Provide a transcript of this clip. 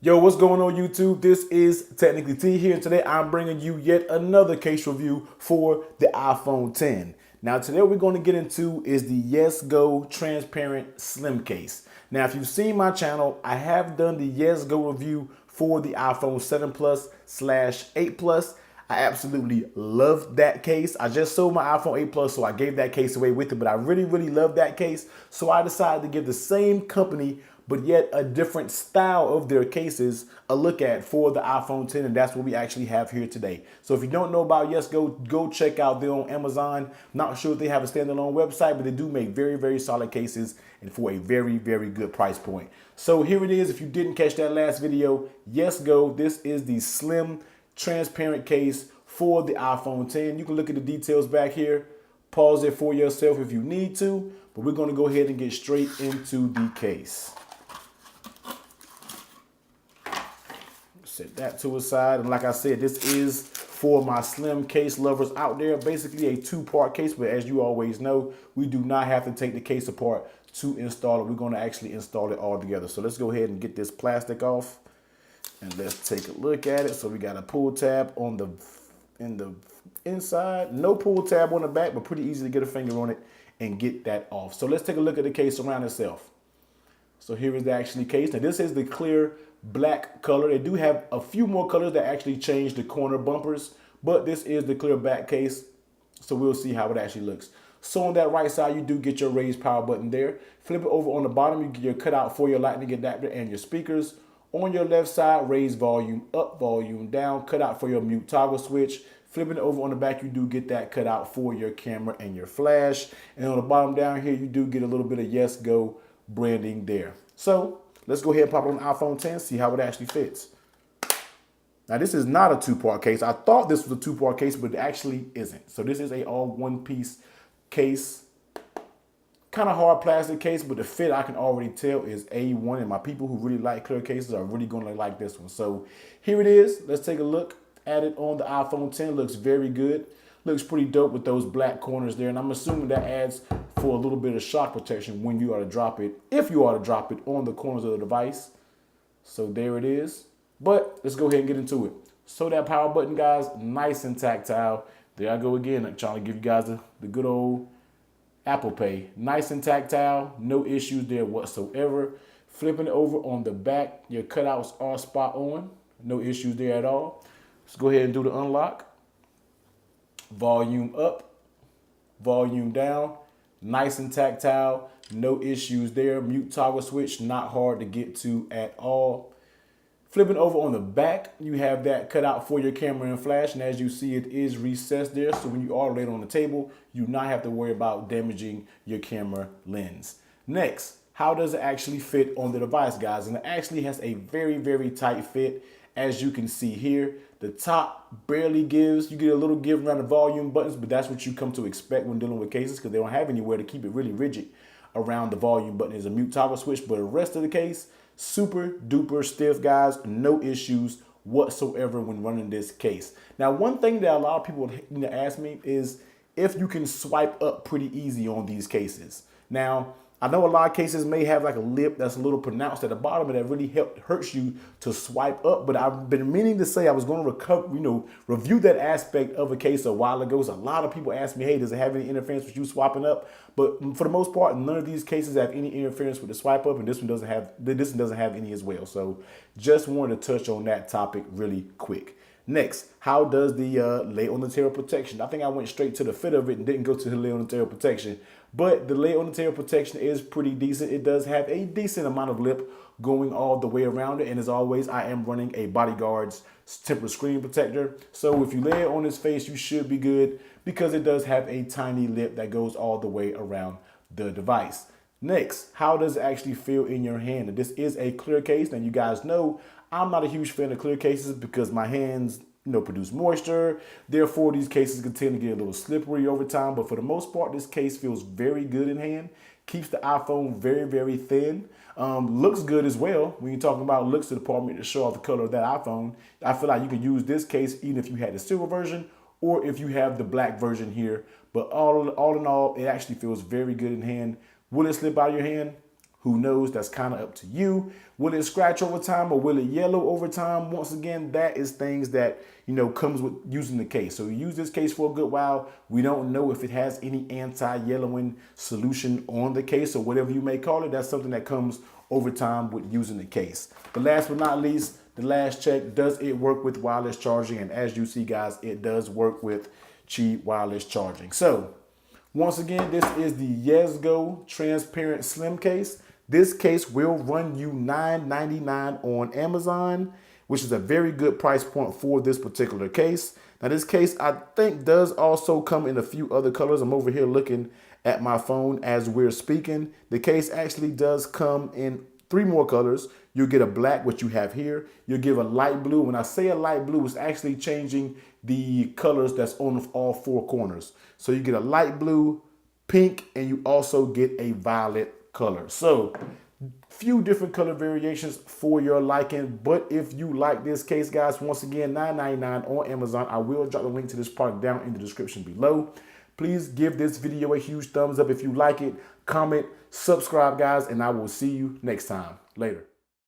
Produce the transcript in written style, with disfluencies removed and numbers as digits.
Yo, what's going on YouTube? This is TechnicallyTee here, and today I'm bringing you yet another case review for the iPhone 10. Now today what we're going to get into is the Yesgo transparent slim case. Now if you've seen my channel, I have done the Yesgo review for the iPhone 7 Plus / 8 Plus. I absolutely love that case. I just sold my iPhone 8 Plus, so I gave that case away with it, but I really love that case. So I decided to give the same company but yet a different style of their cases a look at for the iPhone 10, and that's what we actually have here today. So if you don't know about Yesgo, go check out them on Amazon. Not sure if they have a standalone website, but they do make very solid cases and for a very good price point. So here it is. If you didn't catch that last video, Yesgo, this is the slim transparent case for the iPhone 10. You can look at the details back here. Pause it for yourself if you need to, but we're going to go ahead and get straight into the case. Set that to a side, and like I said, this is for my slim case lovers out there. Basically a two-part case, but as you always know, we do not have to take the case apart to install it. We're going to actually install it all together. So let's go ahead and get this plastic off, and let's take a look at it. So we got a pull tab on the inside, no pull tab on the back, but pretty easy to get a finger on it and get that off. So let's take a look at the case around itself. So here is the actually case. Now this is the clear black color. They do have a few more colors that actually change the corner bumpers, but this is the clear back case. So we'll see how it actually looks. So on that right side, you do get your raised power button there. Flip it over on the bottom, you get your cutout for your lightning adapter and your speakers. On your left side, raise volume up, volume down, cutout for your mute toggle switch. Flipping it over on the back, you do get that cutout for your camera and your flash. And on the bottom down here, you do get a little bit of Yesgo branding there. So let's go ahead and pop it on the iPhone 10, see how it actually fits. Now this is not a two-part case. I thought this was a two-part case, but it actually isn't. So this is a all one-piece case. Kind of hard plastic case, but the fit I can already tell is A1, and my people who really like clear cases are really going to like this one. So here it is. Let's take a look at it on the iPhone 10. Looks very good. Looks pretty dope with those black corners there, and I'm assuming that adds for a little bit of shock protection when you are to drop it, if you are to drop it on the corners of the device. So there it is. But let's go ahead and get into it. So that power button, guys, nice and tactile. There I go again. I'm trying to give you guys the good old Apple Pay. Nice and tactile. No issues there whatsoever. Flipping it over on the back, your cutouts are spot on. No issues there at all. Let's go ahead and do the unlock. Volume up, volume down, nice and tactile, no issues there. Mute toggle switch, not hard to get to at all. Flipping over on the back, you have that cut out for your camera and flash, and as you see, it is recessed there, so when you are laid on the table, you do not have to worry about damaging your camera lens. Next, how does it actually fit on the device, guys? And it actually has a very tight fit. As you can see here, the top barely gives. You get a little give around the volume buttons, but that's what you come to expect when dealing with cases because they don't have anywhere to keep it really rigid around the volume button. There's a mute toggle switch, but the rest of the case, super duper stiff, guys. No issues whatsoever when running this case. Now, one thing that a lot of people ask me is if you can swipe up pretty easy on these cases. Now, I know a lot of cases may have like a lip that's a little pronounced at the bottom and that really hurts you to swipe up. But I've been meaning to say I was going to review that aspect of a case a while ago. So a lot of people ask me, hey, does it have any interference with you swiping up? But for the most part, none of these cases have any interference with the swipe up, and this one doesn't have any as well. So just wanted to touch on that topic really quick. Next, how does the lay on the table protection? I think I went straight to the fit of it and didn't go to the lay on the table protection. But the lay on the table protection is pretty decent. It does have a decent amount of lip going all the way around it. And as always, I am running a Bodyguard's tempered screen protector. So if you lay it on his face, you should be good because it does have a tiny lip that goes all the way around the device. Next, how does it actually feel in your hand? This is a clear case. Now you guys know I'm not a huge fan of clear cases because my hands produce moisture. Therefore, these cases can tend to get a little slippery over time. But for the most part, this case feels very good in hand. Keeps the iPhone very thin. Looks good as well. When you're talking about looks to the department to show off the color of that iPhone, I feel like you can use this case even if you had the silver version or if you have the black version here. But all in all, it actually feels very good in hand. Will it slip out of your hand? Who knows? That's kind of up to you. Will it scratch over time or will it yellow over time? Once again, that is things that, comes with using the case. So you use this case for a good while. We don't know if it has any anti-yellowing solution on the case or whatever you may call it. That's something that comes over time with using the case. But last but not least, the last check, does it work with wireless charging? And as you see, guys, it does work with Qi wireless charging. So once again, this is the Yesgo transparent slim case. This case will run you $9.99 on Amazon, which is a very good price point for this particular case. Now this case, I think, does also come in a few other colors. I'm over here looking at my phone as we're speaking. The case actually does come in 3 more colors. You'll get a black, which you have here. You'll give a light blue. When I say a light blue, it's actually changing the colors that's on all 4 corners. So you get a light blue, pink, and you also get a violet color. So few different color variations for your liking. But if you like this case, guys, once again, $9.99 on Amazon. I will drop the link to this product down in the description below. Please give this video a huge thumbs up if you like it. Comment, subscribe, guys, and I will see you next time. Later.